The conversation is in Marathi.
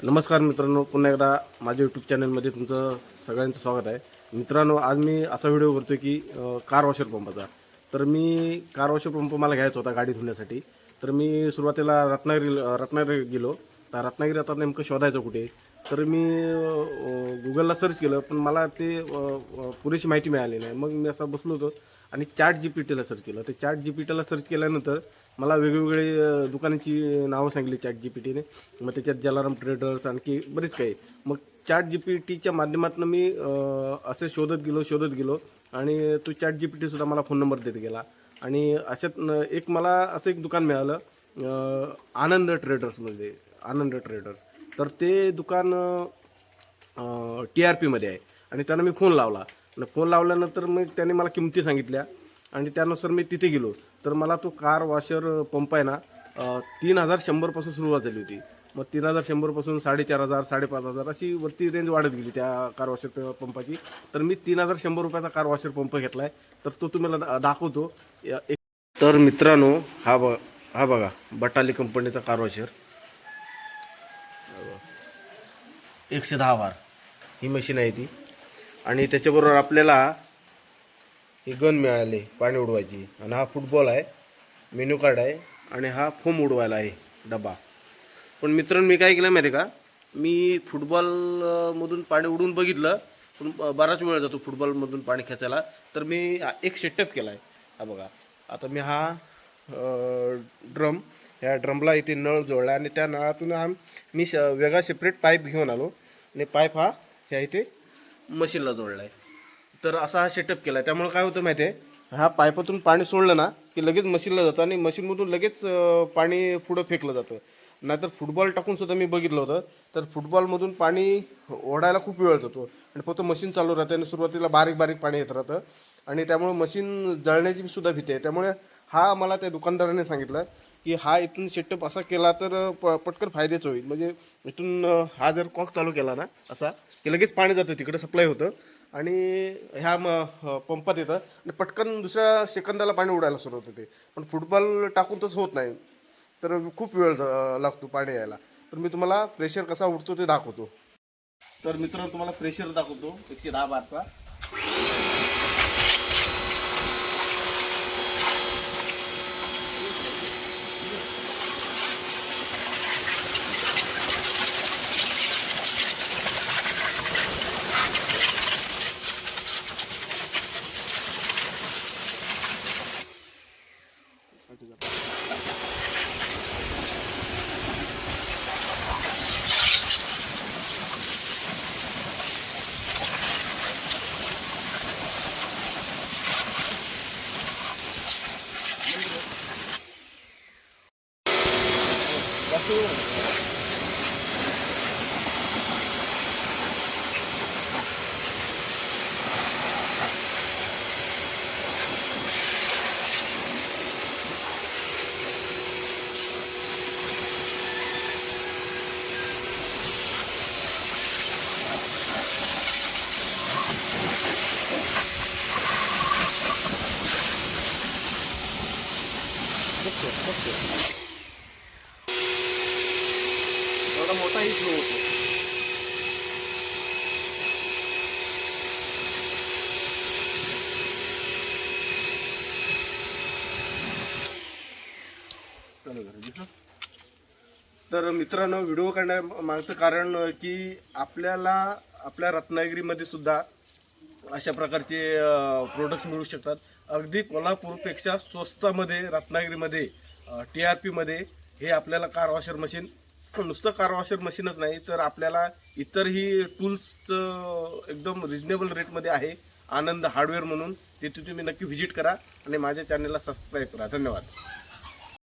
नमस्कार मित्रांनो, पुन्हा एकदा माझ्या यूट्यूब चॅनलमध्ये तुमचं सगळ्यांचं स्वागत आहे. मित्रांनो, आज मी असा व्हिडिओ करतो की कार वॉशर पंपाचा. तर मी कार वॉशर पंप मला घ्यायचा होता गाडी धुण्यासाठी. तर मी सुरुवातीला रत्नागिरी गेलो. तर रत्नागिरी आता नेमकं शोधायचं कुठे. तर मी गुगलला सर्च केलं, पण मला ते पुरेशी माहिती मिळाली नाही. मग मी असं बसलो होतो आणि ChatGPTला सर्च केलं. ते ChatGPTला सर्च केल्यानंतर मला वेगवेगळे दुकानाची नावं सांगितली ChatGPTने. मग त्याच्यात जलाराम ट्रेडर्स आणखी बरेच काही. मग ChatGPTच्या माध्यमातून मी असे शोधत गेलो आणि तो ChatGPTसुद्धा मला फोन नंबर देत गेला. आणि अशात एक मला असं एक दुकान मिळालं, आनंद ट्रेडर्समध्ये. आनंद ट्रेडर्स. तर ते दुकान TRPमध्ये आहे. आणि त्यांना मी फोन लावला. आणि फोन लावल्यानंतर मग त्याने मला किमती सांगितल्या आणि त्यानुसार मी तिथे गेलो. तर मला तो कार वॉशर पंप आहे ना, 3100पासून सुरुवात झाली होती. मग 3100पासून 4500, 5500 अशी वरती रेंज वाढत गेली त्या कार वॉशर पंपाची. तर मी 3100 रुपयाचा कार वॉशर पंप घेतला आहे. तर तो तुम्हाला दाखवतो. तर मित्रांनो, हा बघा बटाली कंपनीचा कार वॉशर 110 बार ही मशीन आहे ती. आणि त्याच्याबरोबर आपल्याला ही गन मिळाली पाणी उडवायची. आणि हा फुटबॉल आहे, मेन्यू कार्ड आहे आणि हा फोम उडवायला आहे डबा. पण मित्रांनो, मी काय केलं माहिती आहे का, मी फुटबॉलमधून पाणी उडवून बघितलं, पण बराच वेळ जातो फुटबॉलमधून पाणी खेचायला. तर मी एक सेटअप केला आहे. हा बघा, आता मी हा ह्या ड्रमला इथे नळ जोडला आणि त्या नळातून मी वेगळा सेपरेट पाईप घेऊन आलो आणि पाईप हा ह्या इथे मशीनला जोडला आहे. तर असा हा सेटअप केला आहे. त्यामुळे काय होतं माहिती आहे, ह्या पाईपातून पाणी सोडलं ना की लगेच मशीनला जातं आणि मशीनमधून लगेच पाणी पुढं फेकलं जातं. नाहीतर फुटबॉल टाकून सुद्धा मी बघितलं होतं, तर फुटबॉलमधून पाणी ओढायला खूप वेळ जातो आणि फक्त मशीन चालू राहते आणि सुरुवातीला बारीक बारीक पाणी येत राहतं आणि त्यामुळे मशीन जळण्याची सुद्धा भीती आहे. त्यामुळे हा मला त्या दुकानदाराने सांगितलं की हा इथून सेटअप असा केला तर पटकन फायद्याचं होईल. म्हणजे इथून हा जर कॉक चालू केला ना असा की लगेच पाणी जातं, तिकडे सप्लाय होतं आणि ह्या पंपात येतं आणि पटकन दुसऱ्या सेकंदाला पाणी उडायला सुरू होतं. ते पण फुटबॉल टाकून तसं होत नाही, तर खूप वेळ लागतो पाणी यायला. तर मी तुम्हाला प्रेशर कसा उडतो ते दाखवतो. तर मित्रांनो, तुम्हाला प्रेशर दाखवतो 110 बारचा. एवढा मोठा ही फ्लो होतो. तर मित्रांनो, व्हिडिओ करण्यामागचं कारण की आपल्याला आपल्या रत्नागिरीमध्ये सुद्धा अशा प्रकारचे प्रोडक्ट्स मिळू शकतात. अगदी कोल्हापूरपेक्षा स्वस्तामध्ये रत्नागिरीमध्ये TRPमध्ये हे आपल्याला कार वॉशर मशीन, नुसतं कार वॉशर मशीनच नाही तर आपल्याला इतरही टूल्सचं एकदम रिजनेबल रेटमध्ये आहे. आनंद हार्डवेअर म्हणून, तिथे तुम्ही नक्की व्हिजिट करा आणि माझ्या चॅनलला सबस्क्राईब करा. धन्यवाद.